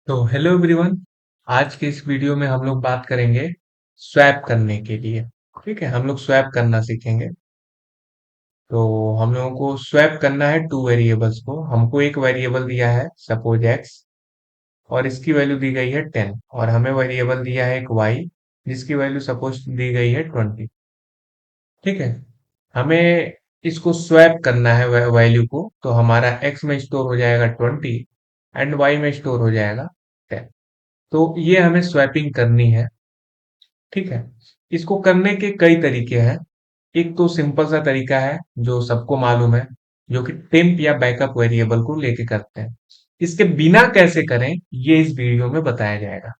तो hello everyone. आज के इस वीडियो में हम लोग बात करेंगे स्वैप करने के लिए। ठीक है, हम लोग स्वैप करना सीखेंगे। तो हम लोगों को स्वैप करना है टू वेरिएबल्स को। हमको एक वेरिएबल दिया है सपोज एक्स, और इसकी वैल्यू दी गई है 10, और हमें वेरिएबल दिया है एक वाई जिसकी वैल्यू सपोज दी गई है 20। ठीक है, हमें इसको स्वैप करना है वैल्यू को। तो हमारा एक्स में स्टोर हो जाएगा 20 एंड वाई में स्टोर हो जाएगा 10। तो ये हमें स्वैपिंग करनी है। ठीक है, इसको करने के कई तरीके हैं। एक तो सिंपल सा तरीका है जो सबको मालूम है, जो कि टेम्प या बैकअप वेरिएबल को लेके करते हैं। इसके बिना कैसे करें ये इस वीडियो में बताया जाएगा।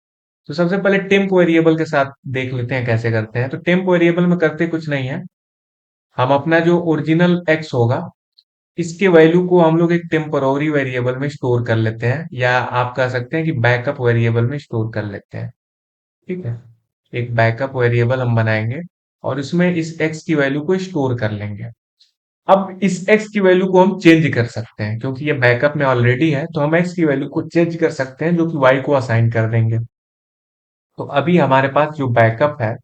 तो सबसे पहले टेम्प वेरिएबल के साथ देख लेते हैं कैसे करते हैं। तो टेम्प वेरिएबल में करते कुछ नहीं है, हम अपना जो ओरिजिनल एक्स होगा इसके वैल्यू को हम लोग एक टेम्पररी वेरिएबल में स्टोर कर लेते हैं, या आप कह सकते हैं कि बैकअप वेरिएबल में स्टोर कर लेते हैं। ठीक है, एक बैकअप वेरिएबल हम बनाएंगे और इसमें इस एक्स की वैल्यू को स्टोर कर लेंगे। अब इस एक्स की वैल्यू को हम चेंज कर सकते हैं, क्योंकि ये बैकअप में ऑलरेडी है तो हम एक्स की वैल्यू को चेंज कर सकते हैं, जो कि वाई को असाइन कर देंगे। तो अभी हमारे पास जो बैकअप है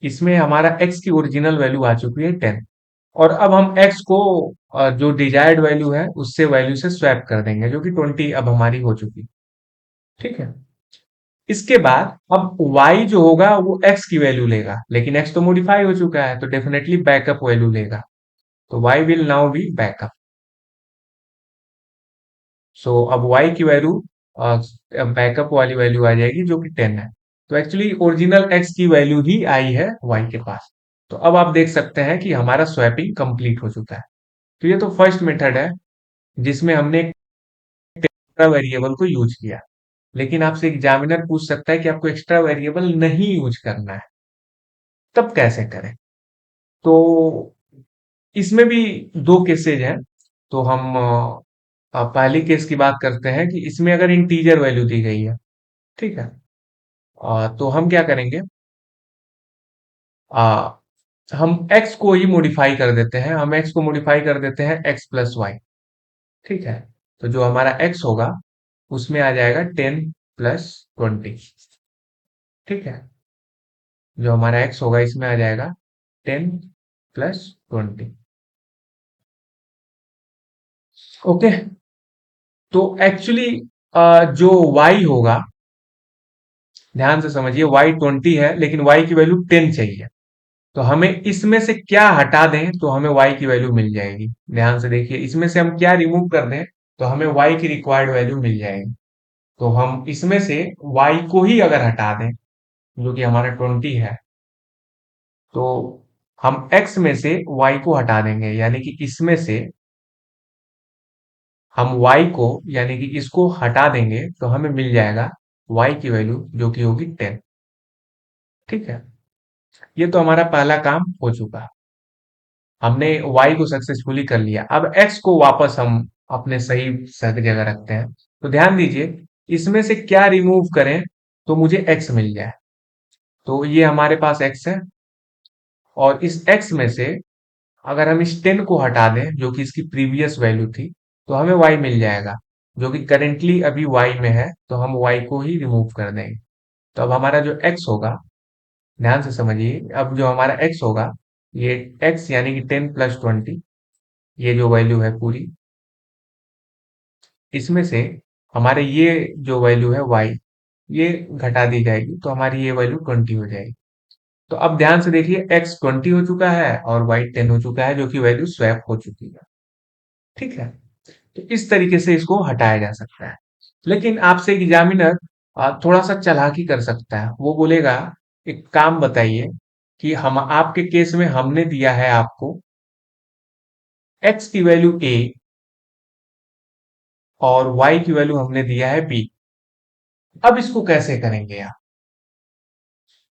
इसमें हमारा एक्स की ओरिजिनल वैल्यू आ चुकी है 10, और अब हम एक्स को जो डिजायर्ड वैल्यू है उससे वैल्यू से स्वैप कर देंगे, जो कि 20 अब हमारी हो चुकी। ठीक है, इसके बाद अब y जो होगा वो x की वैल्यू लेगा, लेकिन x तो मॉडिफाई हो चुका है तो डेफिनेटली बैकअप वैल्यू लेगा। तो y will now be backup. So अब y की वैल्यू बैकअप वाली वैल्यू आ जाएगी जो कि 10 है। तो एक्चुअली ओरिजिनल x की वैल्यू ही आई है y के पास। तो अब आप देख सकते हैं कि हमारा स्वैपिंग कंप्लीट हो चुका है। तो ये तो फर्स्ट मेथड है जिसमें हमने एक एक्स्ट्रा वेरिएबल को यूज किया। लेकिन आपसे एग्जामिनर पूछ सकता है कि आपको एक्स्ट्रा वेरिएबल नहीं यूज करना है, तब कैसे करें। तो इसमें भी दो केसेज हैं। तो हम पहली केस की बात करते हैं कि इसमें अगर इंटीजर वैल्यू दी गई है। ठीक है, तो हम क्या करेंगे, आ, हम x को ही मॉडिफाई कर देते हैं। हम x को मॉडिफाई कर देते हैं x प्लस वाई। ठीक है, तो जो हमारा x होगा उसमें आ जाएगा 10 प्लस 20। ठीक है, जो हमारा x होगा इसमें आ जाएगा 10 प्लस 20। ओके, तो एक्चुअली जो y होगा, ध्यान से समझिए, y 20 है लेकिन y की वैल्यू 10 चाहिए। तो हमें इसमें से क्या हटा दें तो हमें y की वैल्यू मिल जाएगी। ध्यान से देखिए, इसमें से हम क्या रिमूव कर दें तो हमें y की रिक्वायर्ड वैल्यू मिल जाएगी। तो हम इसमें से y को ही अगर हटा दें, जो कि हमारा 20 है, तो हम x में से y को हटा देंगे, यानी कि इसमें से हम y को, यानी कि इसको हटा देंगे तो हमें मिल जाएगा y की वैल्यू जो कि होगी 10। ठीक है, ये तो हमारा पहला काम हो चुका। हमने y को सक्सेसफुली कर लिया। अब x को वापस हम अपने सही सही जगह रखते हैं। तो ध्यान दीजिए, इसमें से क्या रिमूव करें तो मुझे x मिल जाए। तो ये हमारे पास x है, और इस x में से अगर हम इस 10 को हटा दें जो कि इसकी प्रीवियस वैल्यू थी, तो हमें y मिल जाएगा, जो कि करेंटली अभी y में है, तो हम y को ही रिमूव कर देंगे। तो अब हमारा जो x होगा, ध्यान से समझिए, अब जो हमारा x होगा, ये x यानी कि 10 प्लस 20, ये जो वैल्यू है पूरी, इसमें से हमारे ये जो वैल्यू है y, ये घटा दी जाएगी तो हमारी ये वैल्यू 20 हो जाएगी। तो अब ध्यान से देखिए, x 20 हो चुका है और y 10 हो चुका है, जो कि वैल्यू स्वैप हो चुकी है। ठीक है, तो इस तरीके से इसको हटाया जा सकता है। लेकिन आपसे एग्जामिनर थोड़ा सा चालाकी कर सकता है। वो बोलेगा, एक काम बताइए कि हम आपके केस में हमने दिया है आपको x की वैल्यू a और y की वैल्यू हमने दिया है b। अब इसको कैसे करेंगे आप।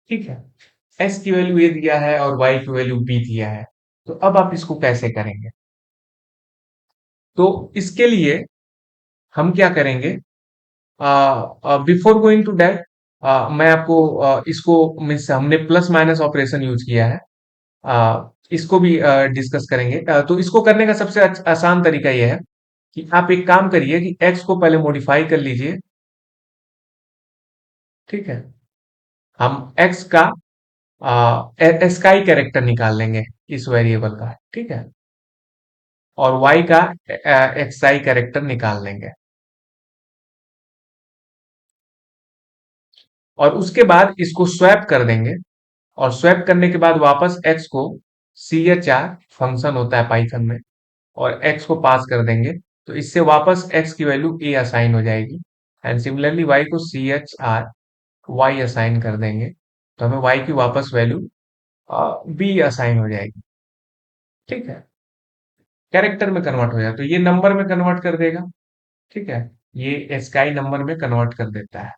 ठीक है, x की वैल्यू a दिया है और y की वैल्यू b दिया है, तो अब आप इसको कैसे करेंगे। तो इसके लिए हम क्या करेंगे, बिफोर गोइंग टू दैट, मैं आपको इसको मीन्स हमने प्लस माइनस ऑपरेशन यूज किया है, इसको भी डिस्कस करेंगे। तो इसको करने का सबसे आसान तरीका यह है कि आप एक काम करिए कि x को पहले मॉडिफाई कर लीजिए ठीक है। हम x का स्काई कैरेक्टर निकाल लेंगे इस वेरिएबल का, ठीक है, और y का एक्साई कैरेक्टर निकाल लेंगे। और उसके बाद इसको स्वैप कर देंगे, और स्वैप करने के बाद वापस x को char फंक्शन होता है पाइथन में, और x को पास कर देंगे, तो इससे वापस x की वैल्यू a असाइन हो जाएगी। एंड सिमिलरली y को chr y असाइन कर देंगे, तो हमें y की वापस वैल्यू b असाइन हो जाएगी। ठीक है, कैरेक्टर में कन्वर्ट हो जाए तो ये नंबर में कन्वर्ट कर देगा। ठीक है, ये स्काई नंबर में कन्वर्ट कर देता है।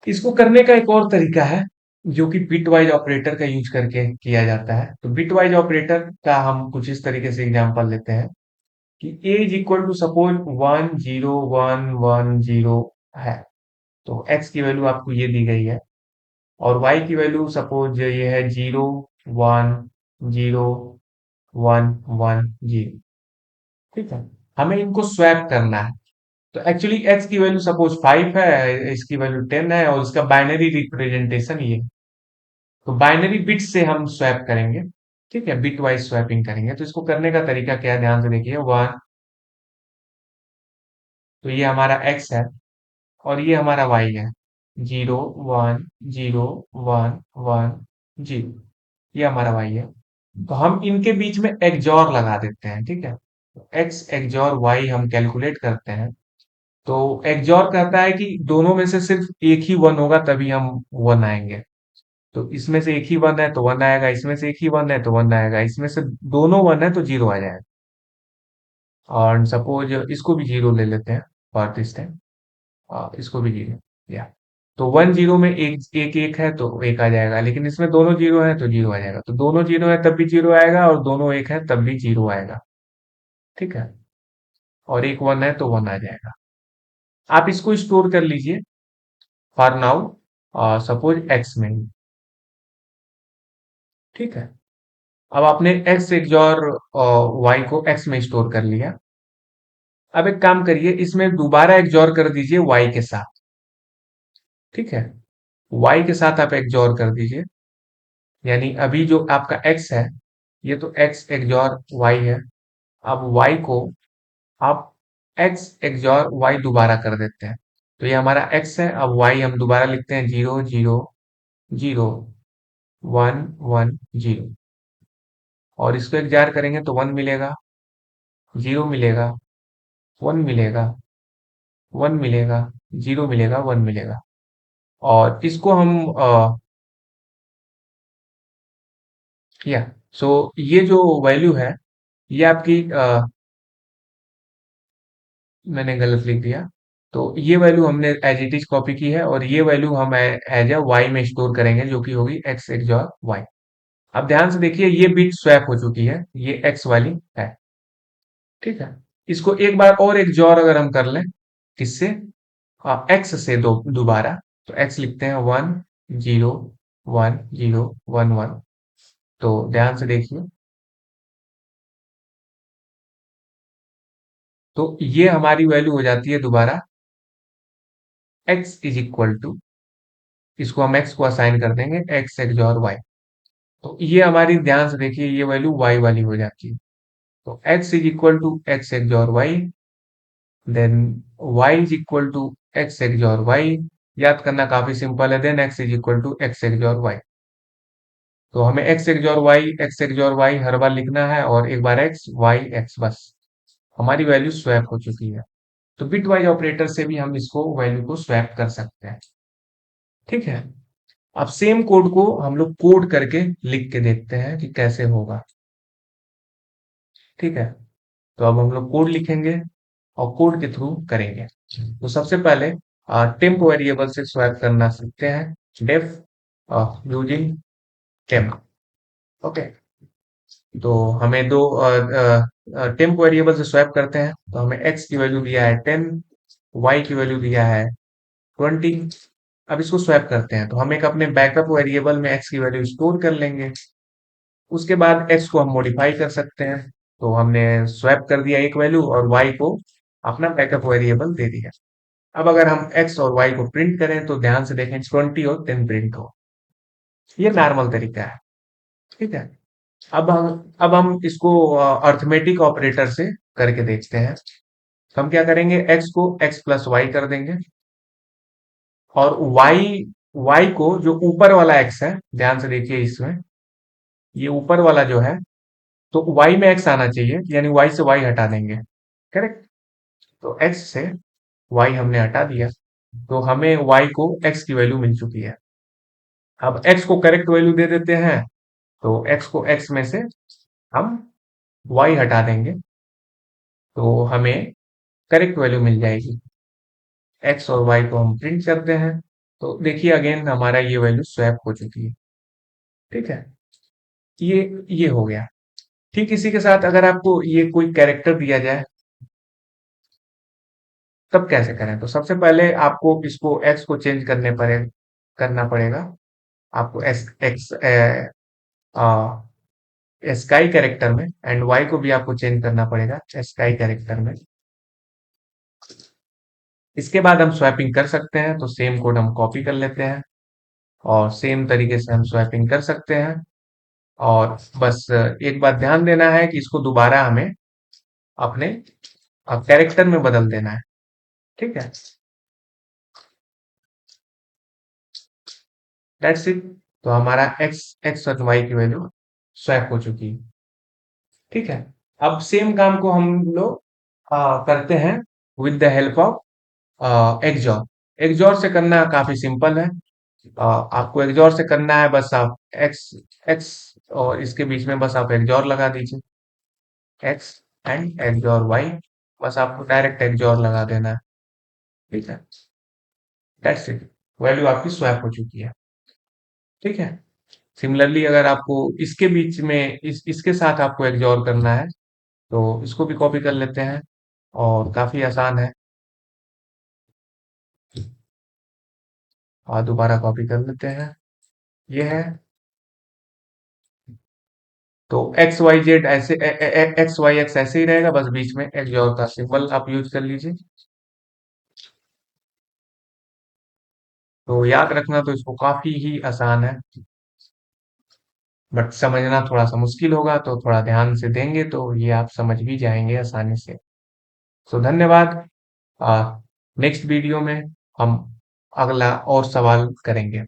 इसको करने का एक और तरीका है जो कि बिटवाइज ऑपरेटर का यूज करके किया जाता है। तो बिटवाइज ऑपरेटर का हम कुछ इस तरीके से एग्जांपल लेते हैं कि a is equal to suppose 1 0 1 1 0 है, तो x की वैल्यू आपको ये दी गई है, और y की वैल्यू सपोज ये है 0 1 0 1 1 0। ठीक है, हमें इनको स्वैप करना है। तो एक्चुअली x की वैल्यू सपोज 5 है, इसकी वैल्यू 10 है, और इसका बाइनरी रिप्रेजेंटेशन ये, तो बाइनरी बिट से हम स्वैप करेंगे। ठीक है, बिट वाइज स्वैपिंग करेंगे। तो इसको करने का तरीका क्या है, ध्यान से देखिए। वन, तो ये हमारा x है, और ये हमारा y है। 0 1 0 1 1 0, ये हमारा y है। तो हम इनके बीच में एक्सऑर लगा देते हैं। ठीक है, तो x एक्सऑर y हम कैलकुलेट करते हैं। तो एक्सऑर कहता है कि दोनों में से सिर्फ एक ही वन होगा तभी हम वन आएंगे। तो इसमें से एक ही वन है तो वन आएगा, इसमें से एक ही वन है तो वन आएगा, इसमें से दोनों वन है तो जीरो आ जाएगा। और सपोज इसको भी जीरो ले लेते हैं फॉर दिस टाइम, इसको भी जीरो, या तो 1 0 में एक एक एक है तो एक आ जाएगा, लेकिन इसमें दोनों जीरो है तो जीरो आ जाएगा। तो दोनों जीरो है तब भी जीरो आएगा, और दोनों एक है तब भी जीरो आएगा। ठीक है, और एक वन है तो वन आ जाएगा। आप इसको स्टोर कर लीजिए फॉर नाउ, सपोज एक्स में। ठीक है, अब आपने एक्स एक्सऑर वाई को एक्स में स्टोर कर लिया। अब एक काम करिए, इसमें दोबारा एक्सऑर कर दीजिए वाई के साथ। ठीक है, वाई के साथ आप एक्सऑर कर दीजिए, यानी अभी जो आपका x है, ये तो x एक्सऑर y है। अब y को आप x एक्सऑर y दोबारा कर देते हैं, तो ये हमारा x है। अब y हम दोबारा लिखते हैं 0 0 0 1 1 0, और इसको एक्सऑर करेंगे तो 1 मिलेगा, 0 मिलेगा, 1 मिलेगा, 1 मिलेगा, 0 मिलेगा, 1 मिलेगा। और इसको हम या सो ये जो वैल्यू है, ये आपकी मैंने गलत लिख दिया। तो ये वैल्यू हमने एज इट इज कॉपी की है, और ये वैल्यू हम एज अ वाई में स्टोर करेंगे, जो कि होगी एक्स एक्सऑर वाई। अब ध्यान से देखिए, ये बिट स्वैप हो चुकी है, ये एक्स वाली है। ठीक है, इसको एक बार और एक्सऑर अगर हम कर लें, किससे, एक्स से दोबारा, तो एक्स लिखते हैं 1 0 1 0 1 1। तो ध्यान से देखिए, तो ये हमारी वैल्यू हो जाती है दोबारा x इज इक्वल टू, इसको हम x को असाइन कर देंगे x एक्सऑर y। तो ये हमारी, ध्यान से देखिए, ये वैल्यू y वाली हो जाती है। तो x is equal to x XOR y, then y is equal to x XOR y। याद करना काफी सिंपल है, then x is equal to x XOR y। तो हमें x एक्सऑर y हर बार लिखना है, और एक बार x y x, बस हमारी वैल्यू स्वैप हो चुकी है। तो बिट वाइज ऑपरेटर से भी हम इसको वैल्यू को स्वैप कर सकते हैं। ठीक है, अब सेम कोड को हम लोग कोड करके लिख के देखते हैं कि कैसे होगा। ठीक है, तो अब हम लोग कोड लिखेंगे और कोड के थ्रू करेंगे। तो सबसे पहले टेम्प वेरिएबल से स्वैप करना सीखते हैं, डेफ यूजिंग टेम्प। ओके, तो हमें दो टेम्प वेरिएबल से स्वैप करते हैं। तो हमें x की वैल्यू दिया है 10, y की वैल्यू दिया है 20। अब इसको स्वैप करते हैं, तो हम एक अपने बैकअप वेरिएबल में x की वैल्यू स्टोर कर लेंगे। उसके बाद x को हम मॉडिफाई कर सकते हैं। तो हमने स्वैप कर दिया एक वैल्यू, और y को अपना बैकअप वेरिएबल दे दिया। अब अगर हम एक्स और वाई को प्रिंट करें तो ध्यान से देखें 20 और 10 प्रिंट हो। ये नॉर्मल तरीका है। ठीक है। अब हम इसको अर्थमेटिक ऑपरेटर से करके देखते हैं। हम क्या करेंगे, एक्स को एक्स प्लस वाई कर देंगे और वाई वाई को, जो ऊपर वाला एक्स है, ध्यान से देखिए इसमें, ये ऊपर वाला जो है, तो वाई में एक्स आना चाहिए, यानी वाई से वाई हटा देंगे। करेक्ट। तो एक्स से वाई हमने हटा दिया, तो हमें वाई को एक्स की वैल्यू मिल चुकी है। अब एक्स को करेक्ट वैल्यू दे देते हैं, तो एक्स को एक्स में से हम वाई हटा देंगे, तो हमें करेक्ट वैल्यू मिल जाएगी। एक्स और वाई को हम प्रिंट करते हैं, तो देखिए अगेन हमारा ये वैल्यू स्वैप हो चुकी है। ठीक है। ये हो गया। ठीक इसी के साथ अगर आपको ये कोई कैरेक्टर दिया जाए तब कैसे करें, तो सबसे पहले आपको इसको एक्स को चेंज करना पड़ेगा। आपको एस एक्स स्काई कैरेक्टर में, एंड वाई को भी आपको चेंज करना पड़ेगा स्काई कैरेक्टर में। इसके बाद हम स्वैपिंग कर सकते हैं, तो सेम कोड हम कॉपी कर लेते हैं और सेम तरीके से हम स्वैपिंग कर सकते हैं। और बस एक बात ध्यान देना है कि इसको दोबारा हमें अपने कैरेक्टर में बदल देना है। ठीक है। That's it. तो हमारा एक्स एक्स और वाई की वैल्यू स्वैप हो चुकी है। ठीक है। अब सेम काम को हम लोग करते हैं with the help of XOR. XOR से करना काफी सिंपल है। आपको एक्सॉर से करना है, बस आप एक्स एक्स और इसके बीच में बस आप एक्सॉर लगा दीजिए, एक्स एंड एक्सॉर वाई। बस आपको डायरेक्ट एक्सॉर लगा देना है। ठीक है। That's it. वैल्यू आपकी स्वैप हो चुकी है। ठीक है। सिमिलरली अगर आपको इसके बीच में इसके साथ आपको एक्सॉर करना है, तो इसको भी कॉपी कर लेते हैं और काफी आसान है। और दोबारा कॉपी कर लेते हैं। ये है। तो एक्स वाई जेड ऐसे एक्स वाई एक्स ऐसे ही रहेगा, बस बीच में एक्सॉर का सिंबल आप यूज कर लीजिए। तो याद रखना, तो इसको काफी ही आसान है, बट समझना थोड़ा सा मुश्किल होगा, तो थोड़ा ध्यान से देंगे तो ये आप समझ भी जाएंगे आसानी से। तो धन्यवाद। नेक्स्ट वीडियो में हम अगला और सवाल करेंगे।